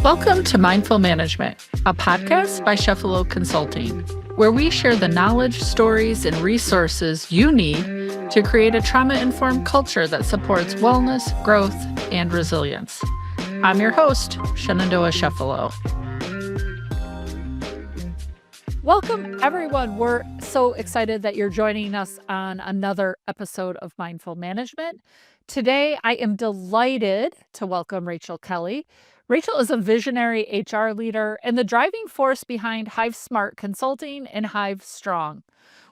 Welcome to Mindful Management, a podcast by Chefalo Consulting, where we share the knowledge, stories, and resources you need to create a trauma-informed culture that supports wellness, growth, and resilience. I'm your host, Shenandoah Chefalo. Welcome, everyone. We're so excited that you're joining us on another episode of Mindful Management. Today, I am delighted to welcome Rachael Kelly. Rachael is a visionary HR leader and the driving force behind HiveSmart Consulting and HiveStrong.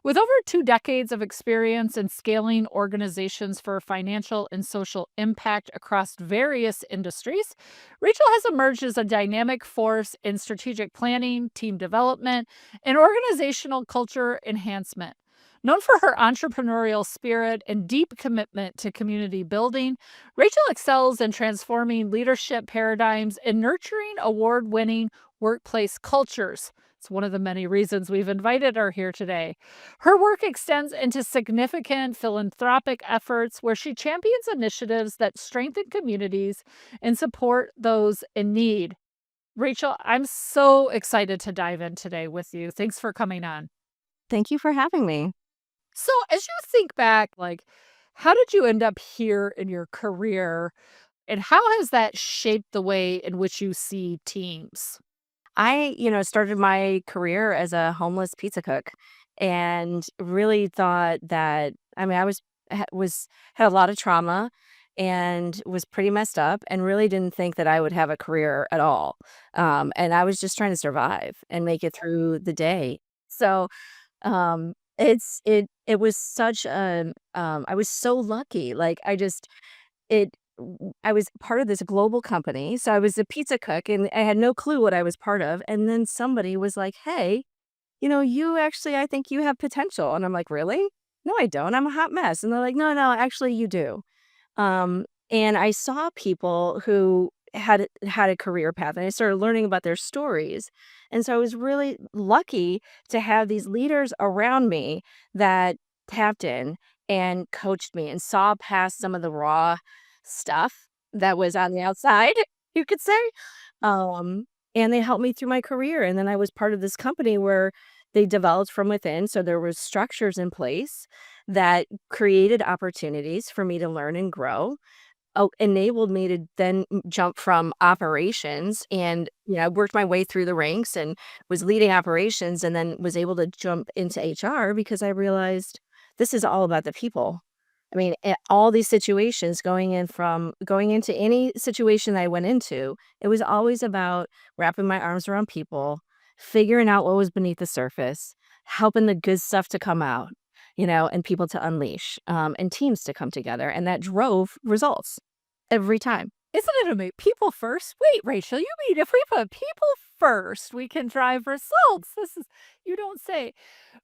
With over 2 decades of experience in scaling organizations for financial and social impact across various industries, Rachael has emerged as a dynamic force in strategic planning, team development, and organizational culture enhancement. Known for her entrepreneurial spirit and deep commitment to community building, Rachael excels in transforming leadership paradigms and nurturing award-winning workplace cultures. It's one of the many reasons we've invited her here today. Her work extends into significant philanthropic efforts where she champions initiatives that strengthen communities and support those in need. Rachael, I'm so excited to dive in today with you. Thanks for coming on. Thank you for having me. So as you think back, how did you end up here in your career, and how has that shaped the way in which you see teams? I, started my career as a homeless pizza cook and really thought that, I had a lot of trauma and was pretty messed up and really didn't think that I would have a career at all. And I was just trying to survive and make it through the day. So, it was such a I was so lucky. It I was part of this global company. So I was a pizza cook and I had no clue what I was part of. And then somebody was like, "Hey, you actually I think you have potential." And I'm like, "Really? No, I don't. I'm a hot mess." And they're like, "No, no, actually you do." And I saw people who had a career path, and I started learning about their stories. And so I was really lucky to have these leaders around me that tapped in and coached me and saw past some of the raw stuff that was on the outside, you could say. And they helped me through my career. And then I was part of this company where they developed from within. So there was structures in place that created opportunities for me to learn and grow. Enabled me to then jump from operations and, I worked my way through the ranks and was leading operations and then was able to jump into HR because I realized this is all about the people. All these situations going into any situation I went into, it was always about wrapping my arms around people, figuring out what was beneath the surface, helping the good stuff to come out, and people to unleash, and teams to come together. And that drove results every time. Isn't it amazing? People first? Wait, Rachael, you mean if we put people first, we can drive results? You don't say.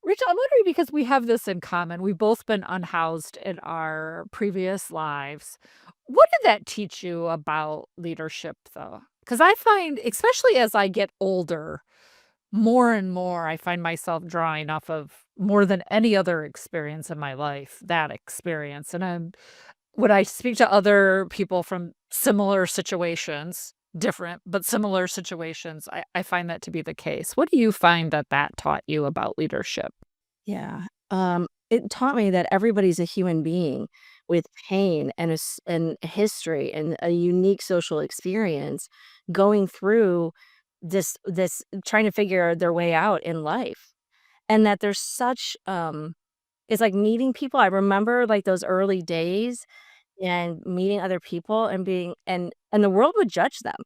Rachael, I'm wondering because we have this in common. We've both been unhoused in our previous lives. What did that teach you about leadership, though? Because I find, especially as I get older, more and more I find myself drawing off of more than any other experience in my life, that experience. And when I speak to other people from similar situations, different, but similar situations, I find that to be the case. What do you find that taught you about leadership? Yeah. It taught me that everybody's a human being with pain and history and a unique social experience going through this trying to figure their way out in life. And that there's such it's like meeting people. I remember like those early days and meeting other people and being and the world would judge them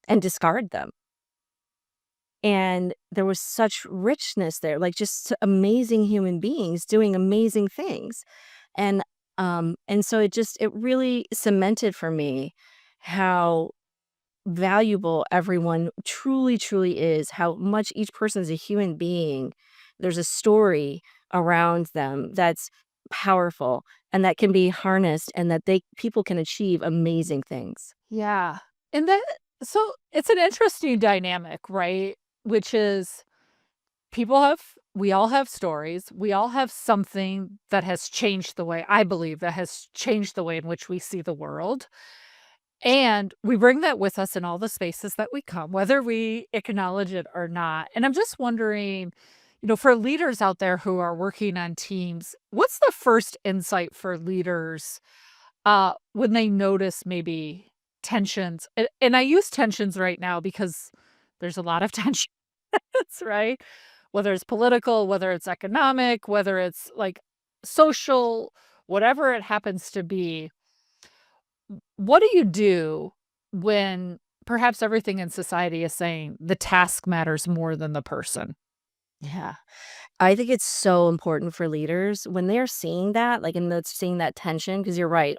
and discard them. And there was such richness there, like just amazing human beings doing amazing things. And so it really cemented for me how valuable everyone truly, truly is, how much each person is a human being. There's a story around them that's powerful and that can be harnessed and that people can achieve amazing things. Yeah. And so it's an interesting dynamic, right? Which is people have we all have stories. We all have something that has changed the way I believe that has changed the way in which we see the world. And we bring that with us in all the spaces that we come, whether we acknowledge it or not. And I'm just wondering, for leaders out there who are working on teams, what's the first insight for leaders when they notice maybe tensions? And I use tensions right now because there's a lot of tensions, right? Whether it's political, whether it's economic, whether it's like social, whatever it happens to be. What do you do when perhaps everything in society is saying the task matters more than the person? Yeah. I think it's so important for leaders when they're seeing that, like, and that's seeing that tension, because 'cause you're right,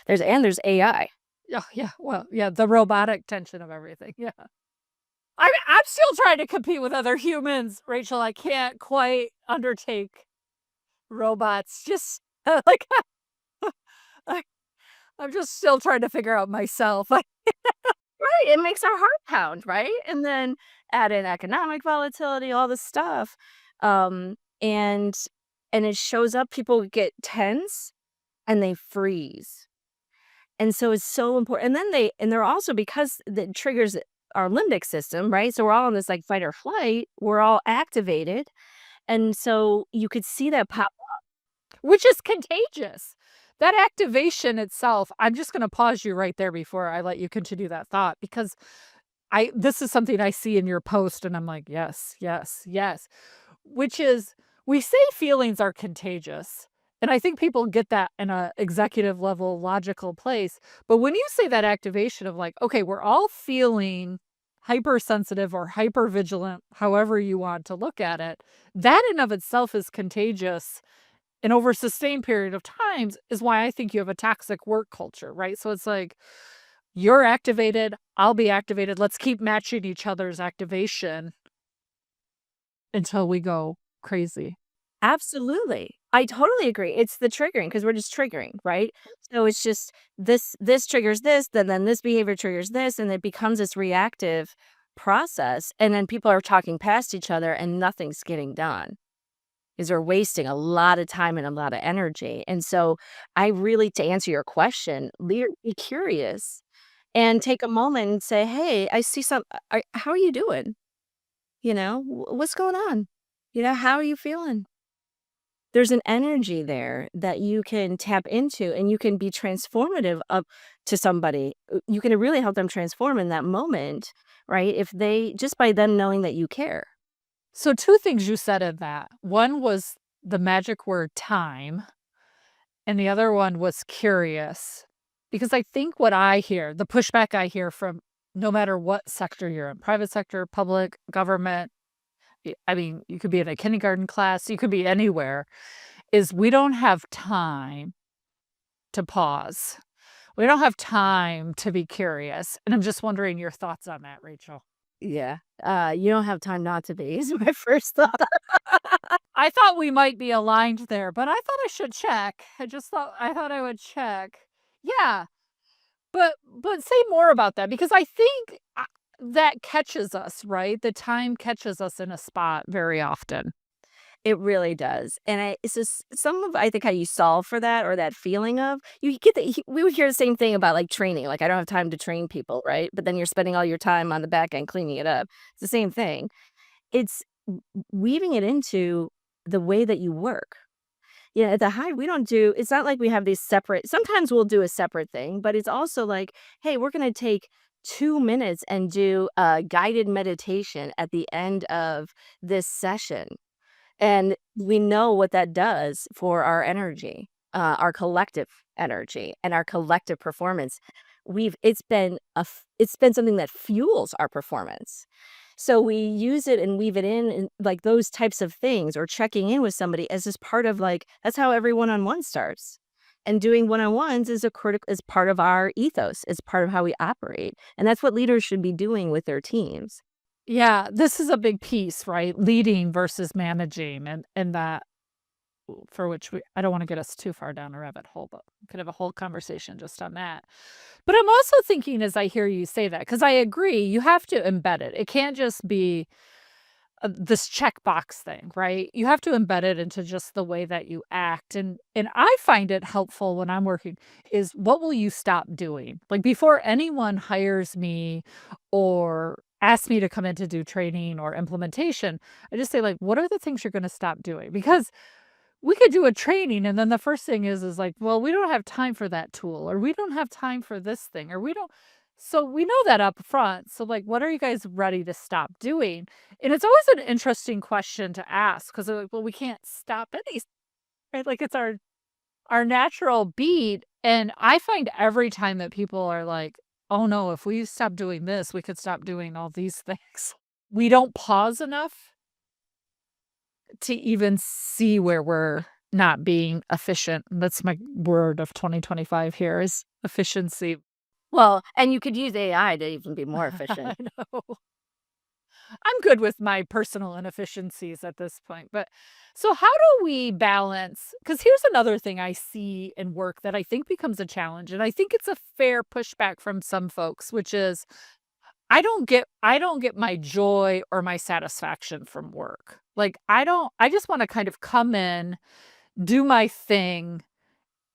there's AI. Yeah, yeah. Well, yeah, the robotic tension of everything. Yeah. I'm still trying to compete with other humans, Rachel. I can't quite undertake robots. Just like I, I'm just still trying to figure out myself. Right, it makes our heart pound, right? And then add in economic volatility, all this stuff, um, and and it shows up, people get tense and they freeze. And so it's so important, and then they're also, because that triggers our limbic system, right? So we're all in this, like, fight or flight, we're all activated, and so you could see that pop. Which is contagious. That activation itself, I'm just gonna pause you right there before I let you continue that thought, because I this is something I see in your post and I'm like, "Yes, yes, yes." Which is, we say feelings are contagious, and I think people get that in a executive level logical place, but when you say that activation of like, okay, we're all feeling hypersensitive or hypervigilant, however you want to look at it, that in of itself is contagious, and over a sustained period of times is why I think you have a toxic work culture, right? So it's like, you're activated, I'll be activated. Let's keep matching each other's activation until we go crazy. Absolutely. I totally agree. It's the triggering, because 'cause we're just triggering, right? So it's just this triggers this, then this behavior triggers this, and it becomes this reactive process, and then people are talking past each other and nothing's getting done, because 'cause we're wasting a lot of time and a lot of energy. And so I really, to answer your question, be curious and take a moment and say, "Hey, I see how are you doing? What's going on? How are you feeling?" There's an energy there that you can tap into, and you can be transformative up to somebody. You can really help them transform in that moment, right? If they just by them knowing that you care. So, 2 things you said in that. One was the magic word time, and the other one was curious. Because I think what I hear, the pushback I hear from no matter what sector you're in, private sector, public, government, I mean, you could be in a kindergarten class, you could be anywhere, is we don't have time to pause. We don't have time to be curious, and I'm just wondering your thoughts on that, Rachel. Yeah. You don't have time not to be is my first thought. I thought we might be aligned there, but I thought I should check. I thought I would check. Yeah, but say more about that, because I think, that catches us, right? The time catches us in a spot very often. It really does, and it's just some of, I think, how you solve for that, or that feeling of you get we would hear the same thing about, like, training, like, "I don't have time to train people," right? But then you're spending all your time on the back end cleaning it up. It's the same thing. It's weaving it into the way that you work. Yeah, at the Hive, we don't do it's not like we have these separate, sometimes we'll do a separate thing, but it's also like, "Hey, we're gonna take 2 minutes and do a guided meditation at the end of this session." And we know what that does for our energy, our collective energy and our collective performance. It's been something that fuels our performance. So we use it and weave it in, like, those types of things, or checking in with somebody as just part of, like, that's how every one-on-one starts. And doing one-on-ones is part of our ethos, is part of how we operate. And that's what leaders should be doing with their teams. Yeah, this is a big piece, right? Leading versus managing, and that for which I don't wanna get us too far down a rabbit hole, but we could have a whole conversation just on that. But I'm also thinking as I hear you say that, because I agree, you have to embed it. It can't just be this checkbox thing, right? You have to embed it into just the way that you act, and I find it helpful when I'm working is what will you stop doing? Like, before anyone hires me or asks me to come in to do training or implementation, I just say, like, "What are the things you're gonna stop doing?" Because we could do a training, and then the first thing is like, "Well, we don't have time for that tool," or, "We don't have time for this thing," or, "We don't." So, we know that up front. So, like, what are you guys ready to stop doing? And it's always an interesting question to ask because 'cause they're like, "Well, we can't stop any," right? Like, it's our natural beat, and I find every time that people are like, "Oh, no, if we stop doing this, we could stop doing all these things." We don't pause enough to even see where we're not being efficient. That's my word of 2025 here is efficiency. Well, and you could use AI to even be more I efficient. know. I'm good with my personal inefficiencies at this point, but so how do we balance? Because here's another thing I see in work that I think becomes a challenge, and I think it's a fair pushback from some folks, which is I don't get my joy or my satisfaction from work. Like, I just wanna kind of come in, do my thing,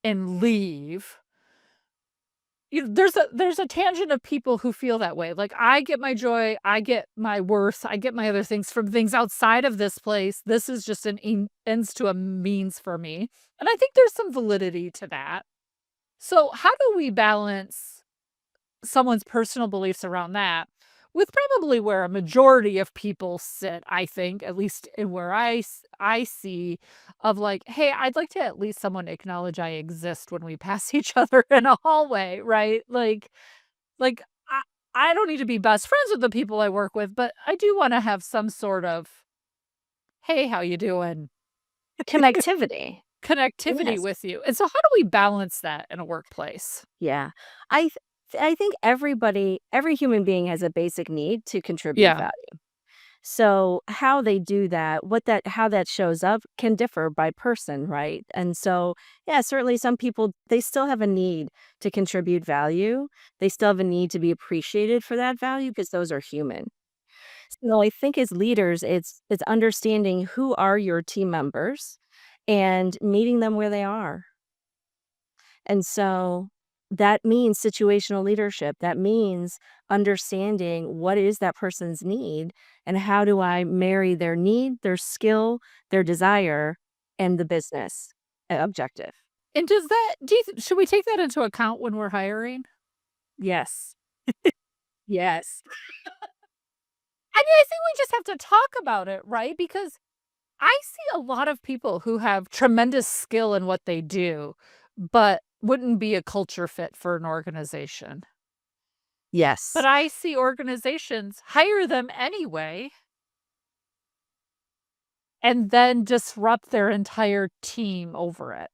and leave. There's a tangent of people who feel that way. Like, I get my joy, I get my worth, I get my other things from things outside of this place. This is just an ends to a means for me. And I think there's some validity to that. So, how do we balance someone's personal beliefs around that with probably where a majority of people sit, I think, at least in where I see of like, "Hey, I'd like to at least someone acknowledge I exist when we pass each other in a hallway," right? Like, I don't need to be best friends with the people I work with, but I do wanna have some sort of, "Hey, how you doing?" Connectivity. connectivity Yes. with you. And so how do we balance that in a workplace? Yeah. I th I think every human being has a basic need to contribute Yeah. value. So, how they do that, how that shows up can differ by person, right? And so, yeah, certainly some people, they still have a need to contribute value. They still have a need to be appreciated for that value because those are human. So, I think as leaders, it's understanding who are your team members and meeting them where they are. And so that means situational leadership. That means understanding what is that person's need and how do I marry their need, their skill, their desire, and the business objective. And does that do you th should we take that into account when we're hiring? Yes. Yes. I mean, I think we just have to talk about it, right? Because I see a lot of people who have tremendous skill in what they do, but wouldn't be a culture fit for an organization. But Yes. I see organizations hire them anyway and then disrupt their entire team over it,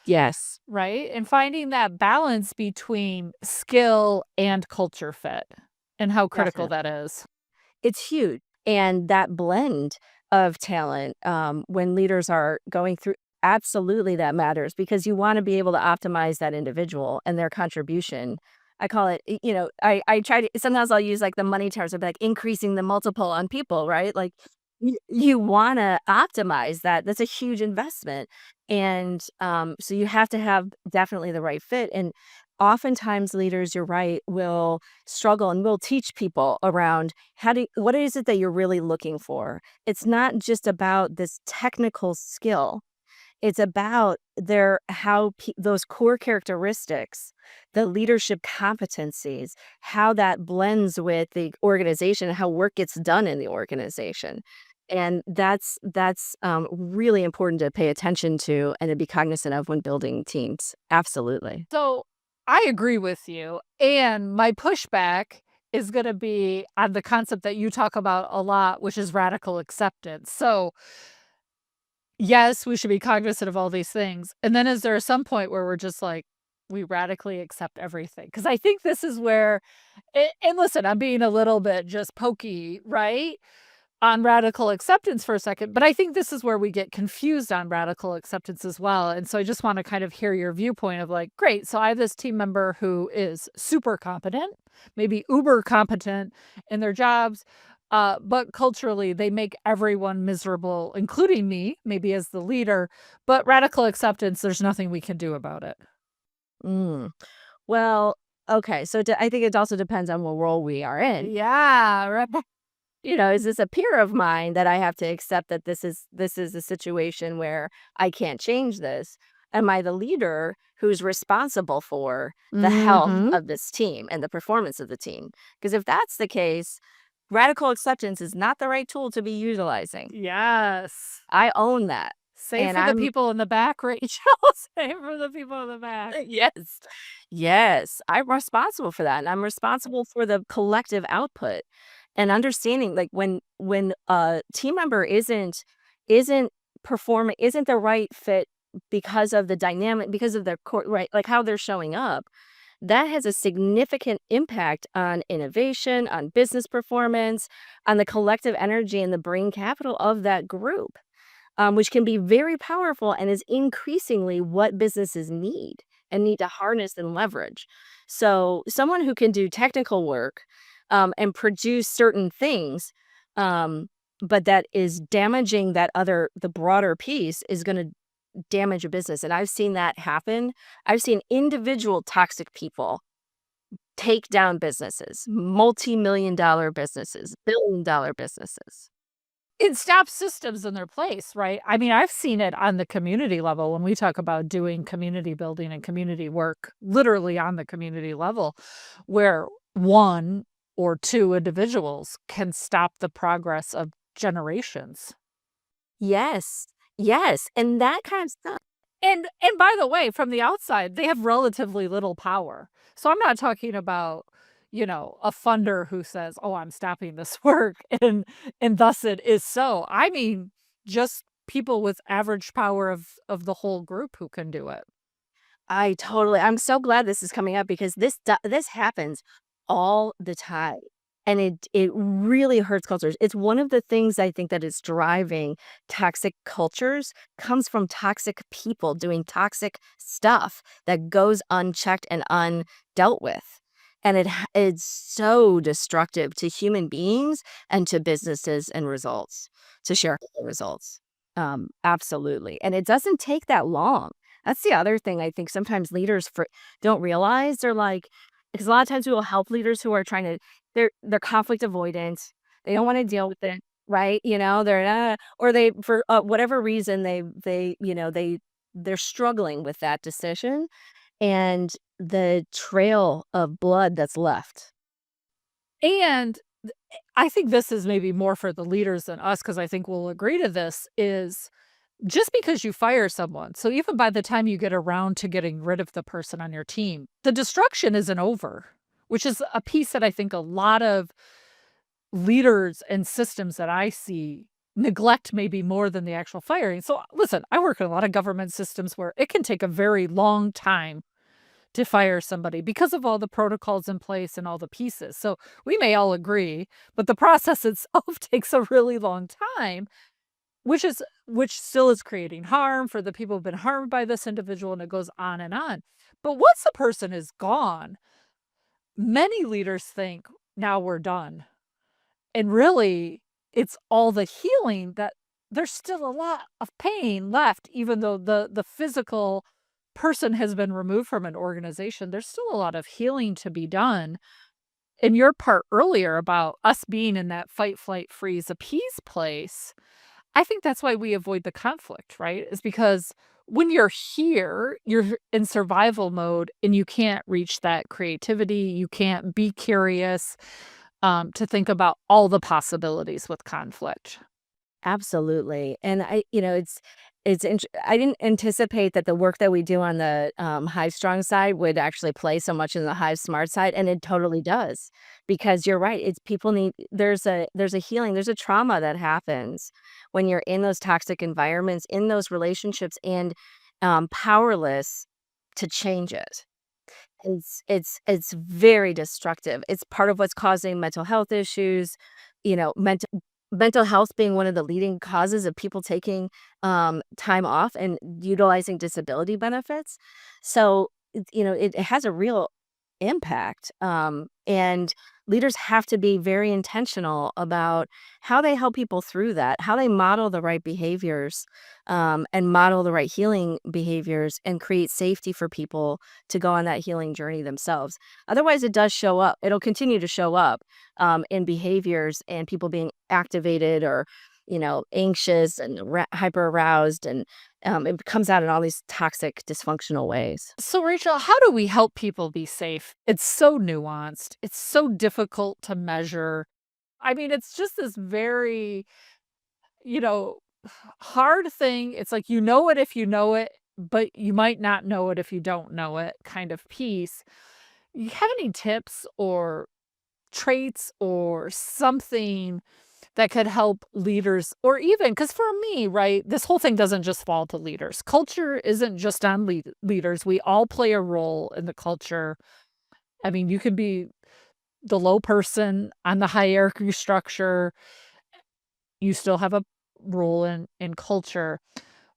Yes. right? And finding that balance between skill and culture fit and how critical that Definitely. is. It's huge, and that blend of talent, when leaders are going through absolutely that matters because you wanna be able to optimize that individual and their contribution. I call it, I try to sometimes I'll use, like, the money terms of, like, increasing the multiple on people, right? Like, you wanna optimize that. That's a huge investment, and, so you have to have definitely the right fit, and oftentimes leaders, you're right, will struggle and will teach people around what is it that you're really looking for? It's not just about this technical skill. It's about those core characteristics, the leadership competencies, how that blends with the organization, how work gets done in the organization. And that's really important to pay attention to and to be cognizant of when building teams. Absolutely. So I agree with you. And my pushback is going to be on the concept that you talk about a lot, which is radical acceptance. So, yes, we should be cognizant of all these things. And then is there some point where we're just like, we radically accept everything? Because I think this is where, and listen, I'm being a little bit just pokey, right? On radical acceptance for a second, but I think this is where we get confused on radical acceptance as well, and so I just wanna kind of hear your viewpoint of like, "Great, so I have this team member who is super competent, maybe uber competent in their jobs, But culturally, they make everyone miserable, including me, maybe as the leader, but radical acceptance, there's nothing we can do about it. Mm. Well, okay, so I think it also depends on what role we are in. Yeah, right. Is this a peer of mine that I have to accept that this is a situation where I can't change this? Am I the leader who's responsible for the health Mhm. of this team and the performance of the team? Because if that's the case, radical acceptance is not the right tool to be utilizing. Yes. I own that. Save And for the I'm people in the back, Rachel. Save for the people in the back. yes. Yes, I'm responsible for that, and I'm responsible for the collective output and understanding, like, when a team member isn't performing isn't the right fit because of the dynamic because of their core right, like, how they're showing up, that has a significant impact on innovation, on business performance, on the collective energy and the brain capital of that group, which can be very powerful and is increasingly what businesses need and need to harness and leverage. So, someone who can do technical work and produce certain things, um, but that is damaging the broader piece is going to damage a business. And I've seen that happen. I've seen individual toxic people take down businesses, multi-million dollar businesses, billion-dollar businesses. It stops systems in their place, right? I mean, I've seen it on the community level when we talk about doing community building and community work, literally on the community level, where one or two individuals can stop the progress of generations. Yes. Yes, and that kind of stuff. And by the way, from the outside, they have relatively little power. So I'm not talking about, a funder who says, "Oh, I'm stopping this work," and thus it is so. I mean, just people with average power of the whole group who can do it. I'm so glad this is coming up because this happens all the time, and it really hurts cultures. It's one of the things I think that is driving toxic cultures comes from toxic people doing toxic stuff that goes unchecked and undealt with, and it's so destructive to human beings and to businesses and results, to shareholder results. Absolutely, and it doesn't take that long. That's the other thing I think sometimes leaders don't realize. They're like, because a lot of times we will help leaders who are trying to, they're conflict avoidant. They don't want to deal with it, right? They're or they for whatever reason they're struggling with that decision and the trail of blood that's left. And I think this is maybe more for the leaders than us because I think we'll agree to this is just because you fire someone, so even by the time you get around to getting rid of the person on your team, the destruction isn't over, which is a piece that I think a lot of leaders and systems that I see neglect maybe more than the actual firing. So listen, I work in a lot of government systems where it can take a very long time to fire somebody because of all the protocols in place and all the pieces. So we may all agree, but the process itself takes a really long time. Which still is creating harm for the people who've been harmed by this individual, and it goes on and on. But once the person is gone, many leaders think, "Now we're done." And really, it's all the healing that there's still a lot of pain left, even though the physical person has been removed from an organization, there's still a lot of healing to be done. And your part earlier about us being in that fight, flight, freeze, appease place, I think that's why we avoid the conflict, right? Is because when you're here, you're in survival mode and you can't reach that creativity. You can't be curious to think about all the possibilities with conflict. Absolutely, and I didn't anticipate that the work that we do on the, Hive Strong side would actually play so much in the Hive Smart side, and it totally does, because you're right, it's people need there's a healing, there's a trauma that happens when you're in those toxic environments, in those relationships, and, powerless to change it. It's very destructive. It's part of what's causing mental health issues, mental health being one of the leading causes of people taking, time off and utilizing disability benefits. So, it has a real impact. And leaders have to be very intentional about how they help people through that, how they model the right behaviors, and model the right healing behaviors and create safety for people to go on that healing journey themselves. Otherwise, it does show up. It'll continue to show up in behaviors and people being activated or, anxious and hyper aroused. And it comes out in all these toxic, dysfunctional ways. So, Rachel, how do we help people be safe? It's so nuanced. It's so difficult to measure. I mean, it's just this very, you know, hard thing. It's like you know it if you know it, but you might not know it if you don't know it kind of piece. You have any tips or traits or something that could help leaders or even because for me, right, this whole thing doesn't just fall to leaders. Culture isn't just on leaders. We all play a role in the culture. I mean, you could be the low person on the hierarchy structure. You still have a role in culture.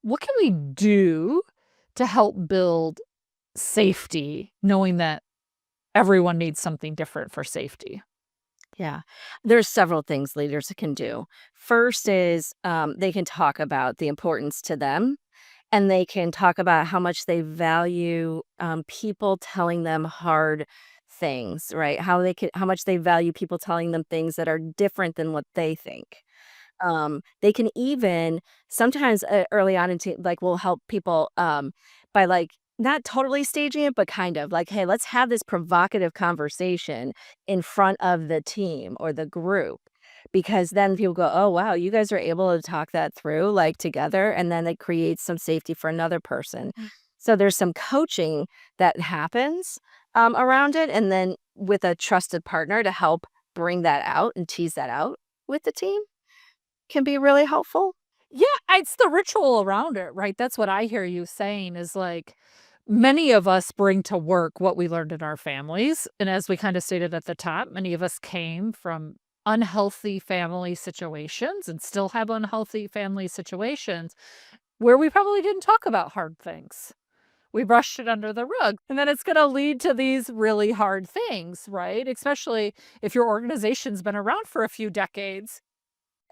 What can we do to help build safety, knowing that everyone needs something different for safety? Yeah. There's several things leaders can do. First is they can talk about the importance to them and they can talk about how much they value people telling them hard things, right? How much they value people telling them things that are different than what they think. They can even sometimes, early on into like, will help people, by, like, not totally staging it, but kind of like, "Hey, let's have this provocative conversation in front of the team or the group," because then people go, "Oh, wow, you guys are able to talk that through, like, together," and then it creates some safety for another person. So there's some coaching that happens, around it, and then with a trusted partner to help bring that out and tease that out with the team can be really helpful. Yeah, it's the ritual around it, right? That's what I hear you saying is like many of us bring to work what we learned in our families. And as we kind of stated at the top, many of us came from unhealthy family situations and still have unhealthy family situations where we probably didn't talk about hard things. We brushed it under the rug. And then it's going to lead to these really hard things, right? Especially if your organization's been around for a few decades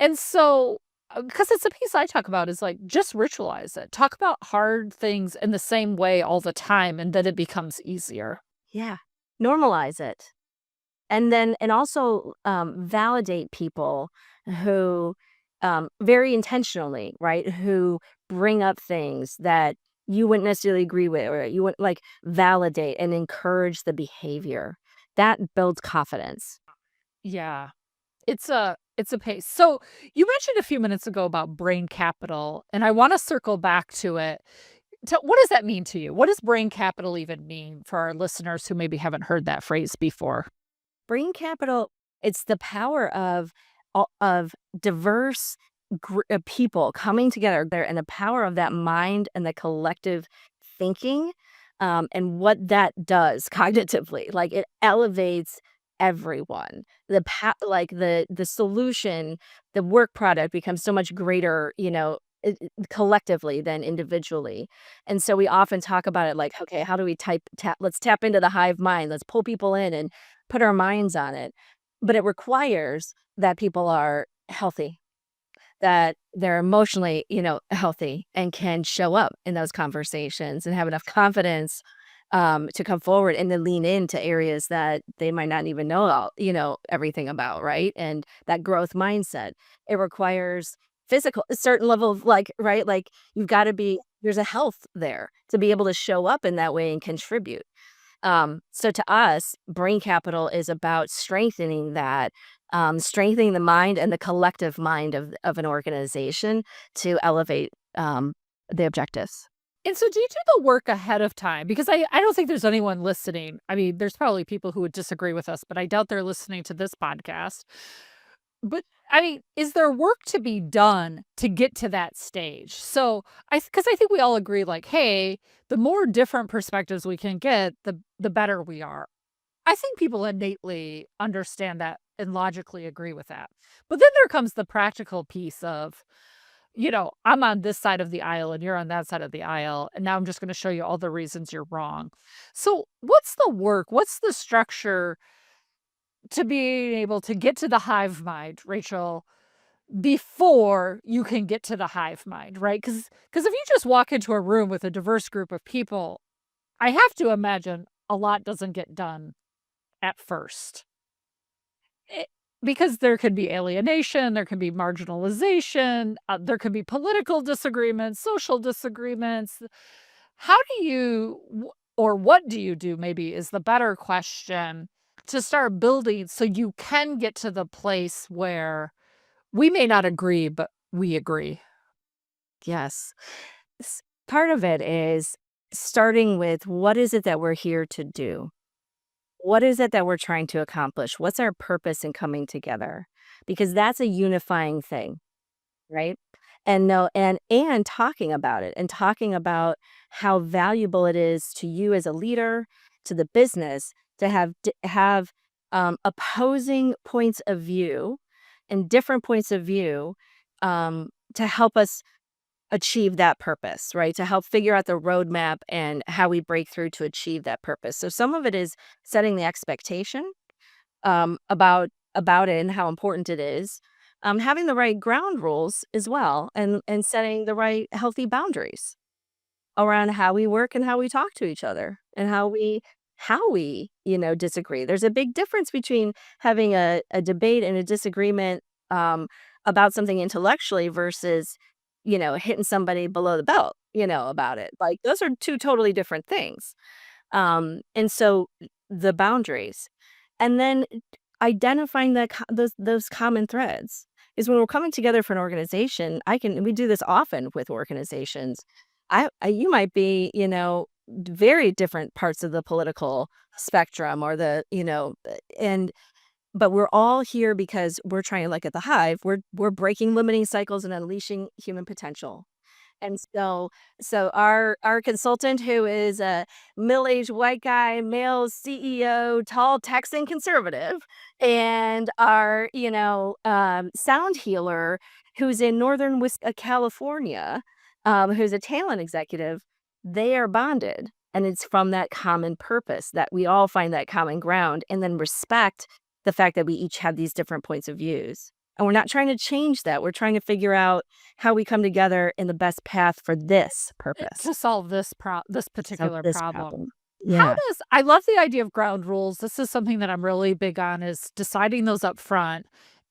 and so, because it's a piece I talk about is like, just ritualize it. Talk about hard things in the same way all the time, and then it becomes easier. Yeah. Normalize it. And also, validate people who, very intentionally, right, who bring up things that you wouldn't necessarily agree with, or you would like validate and encourage the behavior. That builds confidence. Yeah. It's a pace. So, you mentioned a few minutes ago about brain capital, and I wanna circle back to it. What does that mean to you? What does brain capital even mean for our listeners who maybe haven't heard that phrase before? Brain capital, it's the power of diverse people coming together there and the power of that mind and the collective thinking, and what that does cognitively. Like, it elevates everyone. Like, the solution, the work product becomes so much greater, collectively than individually. And so we often talk about it like, "Okay, how do we let's tap into the hive mind. Let's pull people in and put our minds on it." But it requires that people are healthy, that they're emotionally, healthy and can show up in those conversations and have enough confidence, to come forward and then lean into areas that they might not even know all, everything about, right? And that growth mindset. It requires a certain level of like, right? Like you've got to be, there's a health there to be able to show up in that way and contribute. So to us, brain capital is about strengthening that, strengthening the mind and the collective mind of an organization to elevate the objectives. And so do you do the work ahead of time? Because I don't think there's anyone listening. I mean, there's probably people who would disagree with us, but I doubt they're listening to this podcast. But I mean, is there work to be done to get to that stage? So because I think we all agree, like, hey, the more different perspectives we can get, the better we are. I think people innately understand that and logically agree with that. But then there comes the practical piece of, I'm on this side of the aisle and you're on that side of the aisle, and now I'm just gonna show you all the reasons you're wrong. So, what's the work? What's the structure to being able to get to the hive mind, Rachel, before you can get to the hive mind, right? Because if you just walk into a room with a diverse group of people, I have to imagine a lot doesn't get done at first. Eh, because there could be alienation, there can be marginalization, there could be political disagreements, social disagreements. How do you, or what do you do, maybe is the better question, to start building so you can get to the place where we may not agree, but we agree? Yes. Part of it is starting with what is it that we're here to do? What is it that we're trying to accomplish? What's our purpose in coming together? Because that's a unifying thing, right? And no and talking about it and talking about how valuable it is to you as a leader, to the business to have opposing points of view and different points of view to help us achieve that purpose, right? To help figure out the roadmap and how we break through to achieve that purpose. So some of it is setting the expectation about it and how important it is. Having the right ground rules as well, and setting the right healthy boundaries around how we work and how we talk to each other and how we disagree. There's a big difference between having a debate and a disagreement about something intellectually versus hitting somebody below the belt about it. Like those are two totally different things. And so the boundaries, and then identifying those common threads is when we're coming together for an organization. We do this often with organizations. You might be very different parts of the political spectrum or and but we're all here because we're trying, like at the Hive, we're breaking limiting cycles and unleashing human potential. And so our consultant, who is a middle-aged white guy, male CEO, tall Texan conservative, and our, sound healer who's in Northern California, who's a talent executive, they are bonded. And it's from that common purpose that we all find that common ground and then respect the fact that we each have these different points of views. And we're not trying to change that. We're trying to figure out how we come together in the best path for this purpose, To solve this so particular this problem. problem. How Yeah. does I love the idea of ground rules. This is something that I'm really big on, is deciding those up front.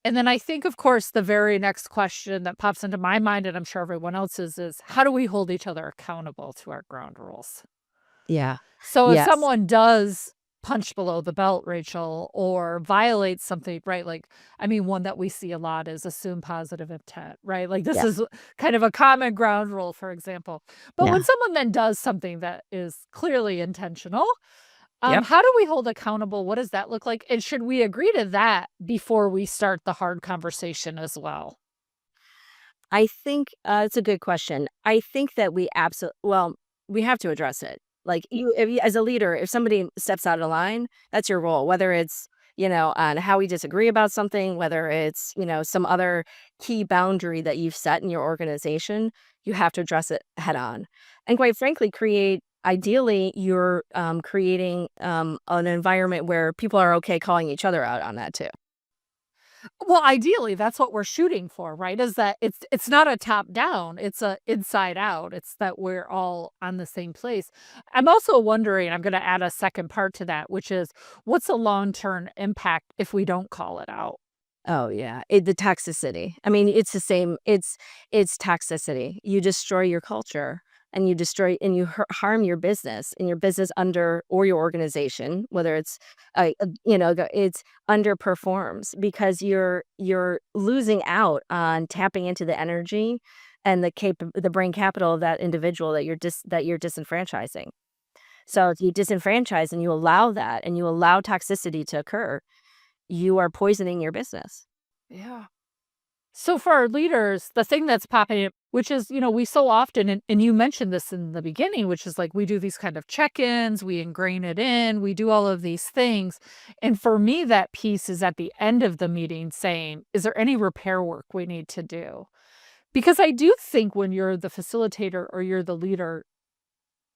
And then I think, of course, the very next question that pops into my mind, and I'm sure everyone else's, is how do we hold each other accountable to our ground rules? Yeah. So if Yes. someone does punch below the belt, Rachel, or violates something, right? Like, I mean, one that we see a lot is assume positive intent, right? Like, this Yes. is kind of a common ground rule, for example. But when Yeah. someone then does something that is clearly intentional, Yep. how do we hold accountable? What does that look like? And should we agree to that before we start the hard conversation as well? I think, it's a good question. I think that we have to address it. Like, if you as a leader, if somebody steps out of line, that's your role, whether it's, on how we disagree about something, whether it's, some other key boundary that you've set in your organization, you have to address it head on. And quite frankly, ideally, you're, creating, an environment where people are okay calling each other out on that too. Well, ideally, that's what we're shooting for, right? Is that it's not a top down, it's a inside out. It's that we're all on the same place. I'm also wondering, I'm gonna add a second part to that, which is what's the long-term impact if we don't call it out? Oh, yeah, the toxicity. I mean, it's the same it's toxicity. You destroy your culture, and you harm your business, and your business under or your organization, whether it's, it's underperforms because you're losing out on tapping into the energy and the brain capital of that individual that you're disenfranchising. So if you disenfranchise and you allow that and you allow toxicity to occur, you are poisoning your business. Yeah. So for our leaders, the thing that's popping up, which is, we so often, and you mentioned this in the beginning, which is like we do these kind of check-ins, we ingrain it in, we do all of these things. And for me, that piece is at the end of the meeting saying, is there any repair work we need to do? Because I do think when you're the facilitator or you're the leader,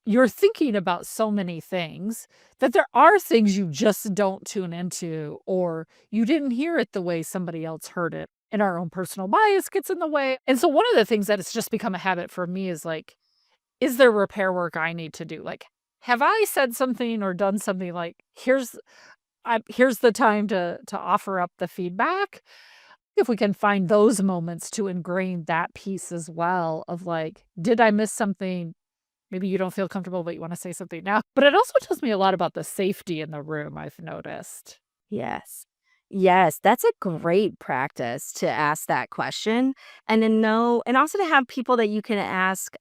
you're thinking about so many things that there are things you just don't tune into, or you didn't hear it the way somebody else heard it, and our own personal bias gets in the way. And so one of the things that it's just become a habit for me is like, is there repair work I need to do? Like, have I said something or done something like, here's the time to offer up the feedback? If we can find those moments to ingrain that piece as well of like, did I miss something? Maybe you don't feel comfortable, but you wanna say something now. But it also tells me a lot about the safety in the room, I've noticed. Yes. Yes, that's a great practice to ask that question and to know and also to have people that you can ask,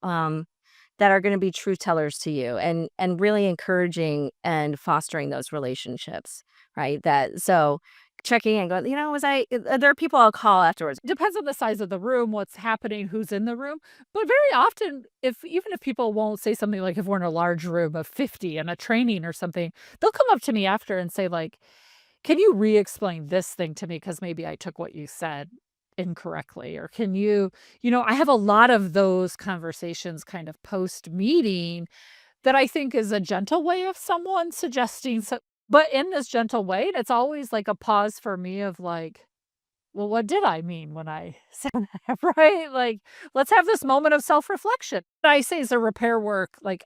that are gonna be truth tellers to you and really encouraging and fostering those relationships, right? That so checking and going, was there are people I'll call afterwards. Depends on the size of the room, what's happening, who's in the room, but very often, if even if people won't say something like if we're in a large room of 50 and a training or something, they'll come up to me after and say like, "Can you re-explain this thing to me? Because maybe I took what you said incorrectly." Or can I have a lot of those conversations kind of post-meeting that I think is a gentle way of someone suggesting but in this gentle way, it's always like a pause for me of like, "Well, what did I mean when I said that?" Right? Like, let's have this moment of self-reflection. I say, "Is there repair work?" Like,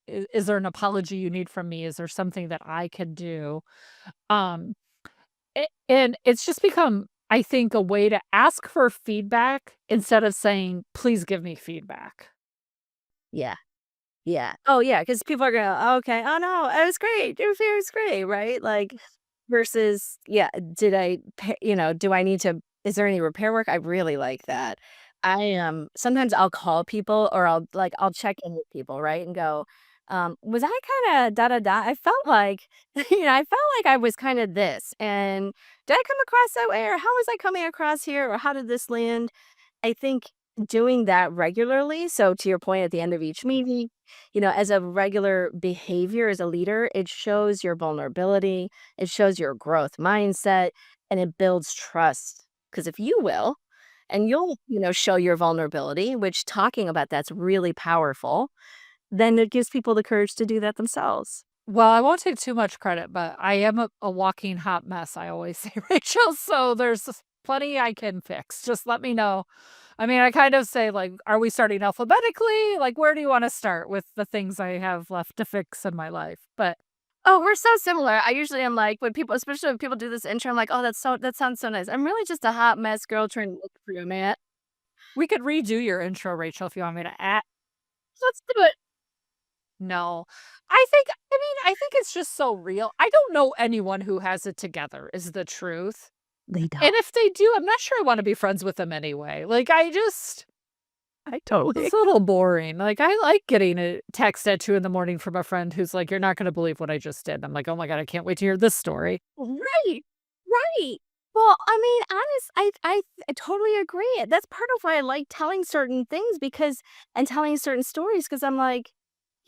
is there an apology you need from me? Is there something that I can do?" Um, and it's just become, I think, a way to ask for feedback instead of saying, "Please give me feedback." Yeah. Yeah. Oh, yeah, because people are gonna, "Oh, okay. Oh, no, it was great. It was great," right? Like, versus, yeah, do I need to is there any repair work? I really like that. Sometimes I'll call people or I'll check in with people, right, and go, "Was I kinda da da da? I felt like, I felt like I was kinda this, and did I come across that way, or how was I coming across here, or how did this land?" I think doing that regularly, so to your point at the end of each meeting, as a regular behavior as a leader, it shows your vulnerability, it shows your growth mindset, and it builds trust. Because if you will, and you'll, show your vulnerability, which talking about that's really powerful, then it gives people the courage to do that themselves. Well, I won't take too much credit, but I am a walking hot mess, I always say, Rachel, so plenty I can fix. Just let me know. I mean, I kind of say, like, "Are we starting alphabetically? Like, where do you wanna start with the things I have left to fix in my life?" But Oh, we're so similar. I usually am like, when people especially when people do this intro, I'm like, "Oh, that sounds so nice." I'm really just a hot mess girl trying to look for a man. we could redo your intro, Rachel, if you want me to add. Let's do it. No. I think it's just so real. I don't know anyone who has it together, is the truth. They And don't. if they do, I'm not sure I wanna be friends with them anyway. Like, I totally it's a little boring. Like, I like getting a text at 2 in the morning from a friend who's like, "You're not gonna believe what I just did." I'm like, "Oh my god, I can't wait to hear this story." Right, right. Well, I mean, I totally agree. That's part of why I like telling certain things because and telling certain stories because I'm like,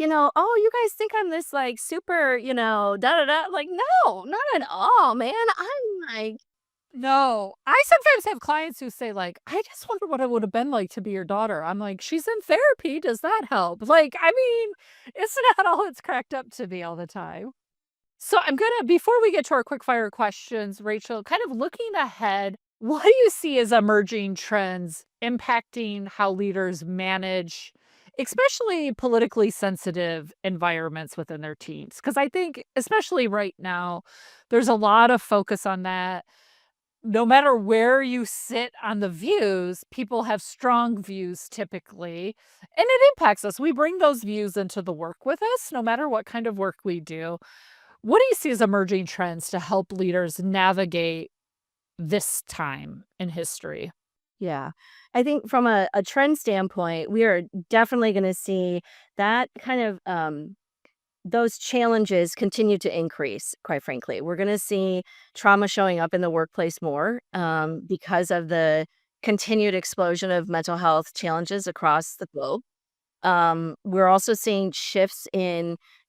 "Oh, you guys think I'm this, like, super, da da da." Like, no, not at all, man. I'm like No. I sometimes have clients who say, like, "I just wonder what it would have been like to be your daughter." I'm like, "She's in therapy, does that help?" Like, I mean, it's not all it's cracked up to be all the time. So I'm gonna before we get to our quick fire questions, Rachel, kind of looking ahead, what do you see as emerging trends impacting how leaders manage, especially politically sensitive environments within their teams? Because I think, especially right now, there's a lot of focus on that. No matter where you sit on the views, people have strong views typically, and it impacts us. We bring those views into the work with us, no matter what kind of work we do. What do you see as emerging trends to help leaders navigate this time in history? yeah. I think from a trend standpoint, we are definitely gonna see that kind of, those challenges continue to increase, quite frankly. We're gonna see trauma showing up in the workplace more, because of the continued explosion of mental health challenges across the globe. We're also seeing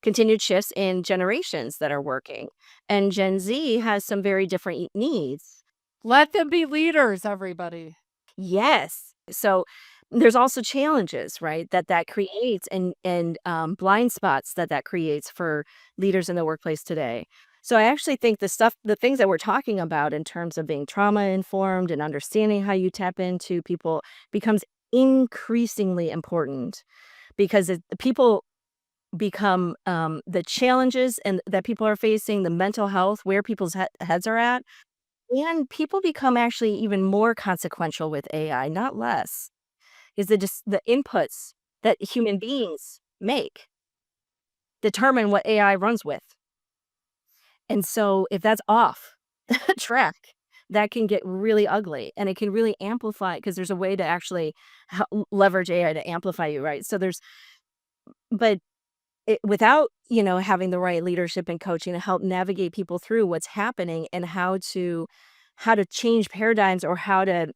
continued shifts in generations that are working, and Gen Z has some very different needs. Let them be leaders, everybody. Yes. So there's also challenges, right, that creates and blind spots that creates for leaders in the workplace today. So I actually think the things that we're talking about in terms of being trauma informed and understanding how you tap into people becomes increasingly important because people become the challenges and that people are facing, the mental health, where people's heads are at, and people become actually even more consequential with AI, not less. Is the inputs that human beings make determine what AI runs with. And so if that's off track, that can get really ugly and it can really amplify because there's a way to actually leverage AI to amplify you, right? So but without, having the right leadership and coaching to help navigate people through what's happening and how to change paradigms or how to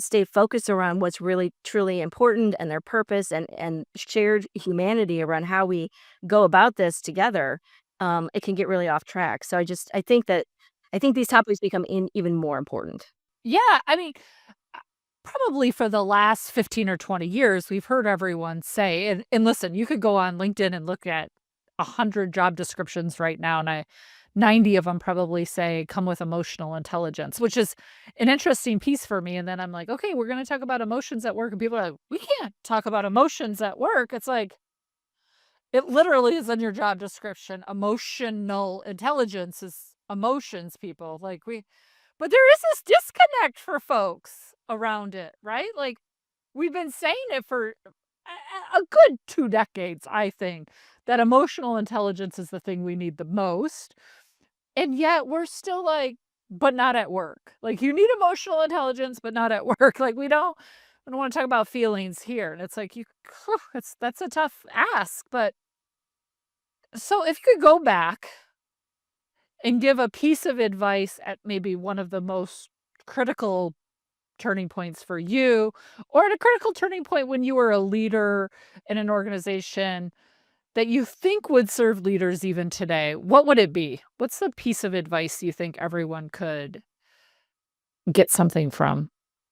stay focused around what's really truly important and their purpose and shared humanity around how we go about this together, it can get really off track. So I think these topics become even more important. Yeah, I mean, uh, probably for the last 15 or 20 years, we've heard everyone say, and listen, you could go on LinkedIn and look at 100 job descriptions right now, and 90 of them probably say come with emotional intelligence, which is an interesting piece for me. And then I'm like, okay, we're going to talk about emotions at work. And people are like, we can't talk about emotions at work. It's like, it literally is in your job description. Emotional intelligence is emotions, people. But there is this disconnect for folks around it, right? Like, we've been saying it for a good 2 decades, I think, that emotional intelligence is the thing we need the most, and yet we're still like, "But not at work." Like, you need emotional intelligence, but not at work. Like, we don't wanna talk about feelings here, and it's like, that's a tough ask, but so if you could go back and give a piece of advice at maybe one of the most critical turning points for you, or at a critical turning point when you were a leader in an organization that you think would serve leaders even today, what would it be? What's the piece of advice you think everyone could get something from?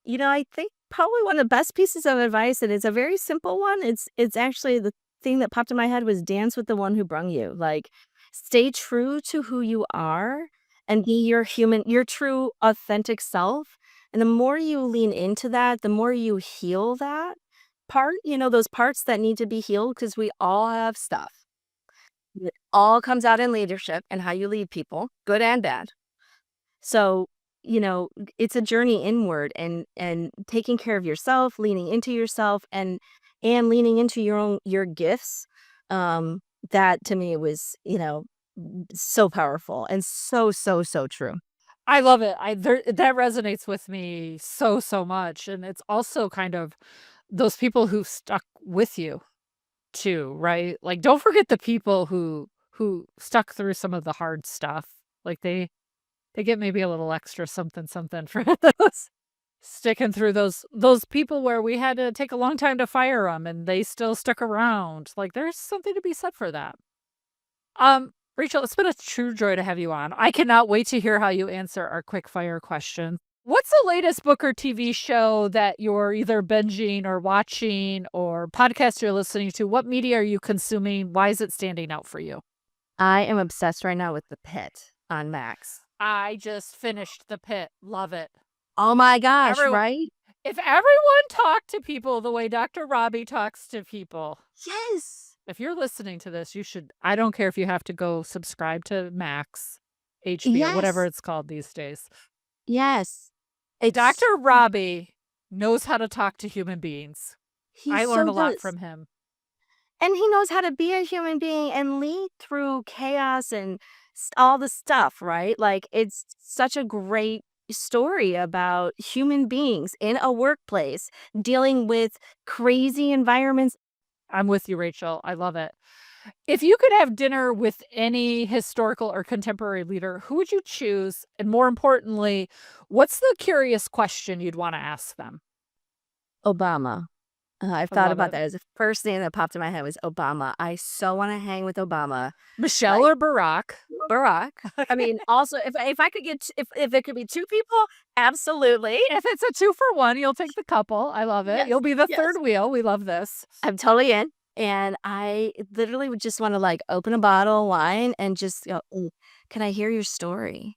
I think probably one of the best pieces of advice, and it's a very simple one. It's actually the thing that popped in my head was dance with the one who brung you. Like, stay true to who you are and be your true authentic self. And the more you lean into that, the more you heal that part, those parts that need to be healed because we all have stuff. It all comes out in leadership and how you lead people, good and bad. So, it's a journey inward and taking care of yourself, leaning into yourself and leaning into your gifts. That to me was, so powerful and so true. I love it. That resonates with me so, so much, and it's also kind of those people who stuck with you too, right? Like, don't forget the people who stuck through some of the hard stuff. Like, they get maybe a little extra something something for those sticking through those people where we had to take a long time to fire them, and they still stuck around. Like, there's something to be said for that. Rachel, it's been a true joy to have you on. I cannot wait to hear how you answer our quick fire question. What's the latest book or TV show that you're either binging or watching or podcast you're listening to? What media are you consuming? Why is it standing out for you? I am obsessed right now with The Pit on Max. I just finished The Pit. Love it. Oh my gosh, Everyone, right? if everyone talked to people the way Dr. Robbie talks to people, Yes. if you're listening to this, you should, I don't care if you have to go subscribe to Max, HBO, whatever Yes. it's called these days. Yes. It's Dr. Robbie knows how to talk to human beings. he I learned so a lot does. from him. And he knows how to be a human being and lead through chaos and all the stuff, right? Like, it's such a great story about human beings in a workplace dealing with crazy environments. I'm with you, Rachel. I love it. If you could have dinner with any historical or contemporary leader, who would you choose? And more importantly, what's the curious question you'd want to ask them? Obama. I've I thought love about it. that. As the first thing that popped in my head was Obama. I so wanna hang with Obama. Michelle Like, or Barack? Barack. I Okay. mean, also, if I could get if it could be 2 people, absolutely. If it's a 2 for 1, you'll take the couple. I love it. Yes, You'll be the yes. third wheel. We love this. I'm totally in, and I literally would just wanna, like, open a bottle of wine and just go, "Ooh, can I hear your story?"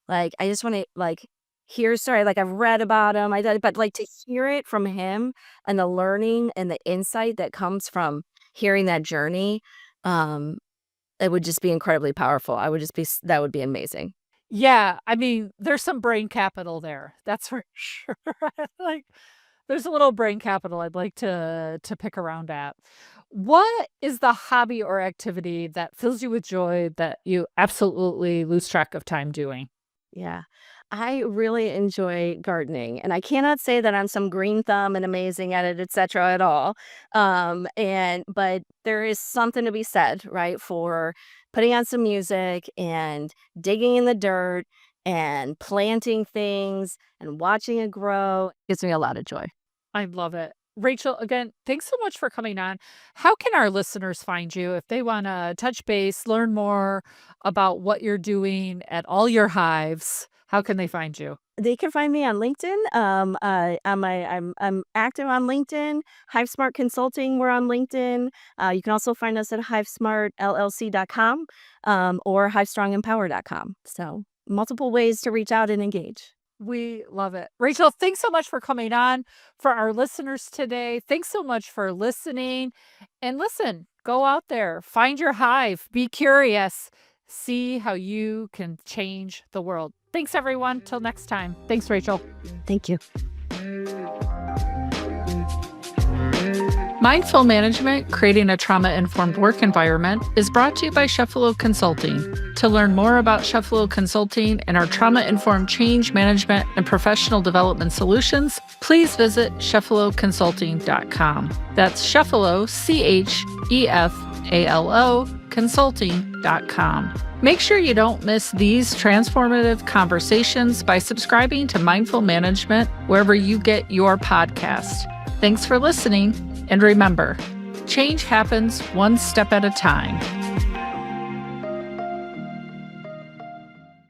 Like, I just wanna, like, hear his story. Like, I've read about him, I did but, like, to hear it from him and the learning and the insight that comes from hearing that journey, um, it would just be incredibly powerful. I would just be s that would be amazing. Yeah, I mean, there's some brain capital there. That's for sure. Like, there's a little brain capital I'd like to pick around at. What is the hobby or activity that fills you with joy that you absolutely lose track of time doing? Yeah. I really enjoy gardening, and I cannot say that I'm some green thumb and amazing at it, etcetera, at all. But there is something to be said, right, for putting on some music and digging in the dirt and planting things and watching it grow. Gives me a lot of joy. I love it. Rachel, again, thanks so much for coming on. How can our listeners find you if they want to touch base, learn more about what you're doing at all your hives? How can they find you? They can find me on LinkedIn. I'm active on LinkedIn. HiveSmart Consulting, we're on LinkedIn. You can also find us at HiveSmartLLC.com, or HiveStrongEmpower.com. So multiple ways to reach out and engage. We love it. Rachel, thanks so much for coming on. For our listeners today, thanks so much for listening. And listen, go out there, find your hive, be curious, see how you can change the world. Thanks, everyone. Till next time. Thanks, Rachel. Thank you. Mindful Management, Creating a Trauma-Informed Work Environment is brought to you by Chefalo Consulting. To learn more about Chefalo Consulting and our trauma-informed change management and professional development solutions, please visit chefaloconsulting.com. That's Chefalo, Chefalo, consulting.com. Make sure you don't miss these transformative conversations by subscribing to Mindful Management wherever you get your podcast. Thanks for listening. And remember, change happens one step at a time.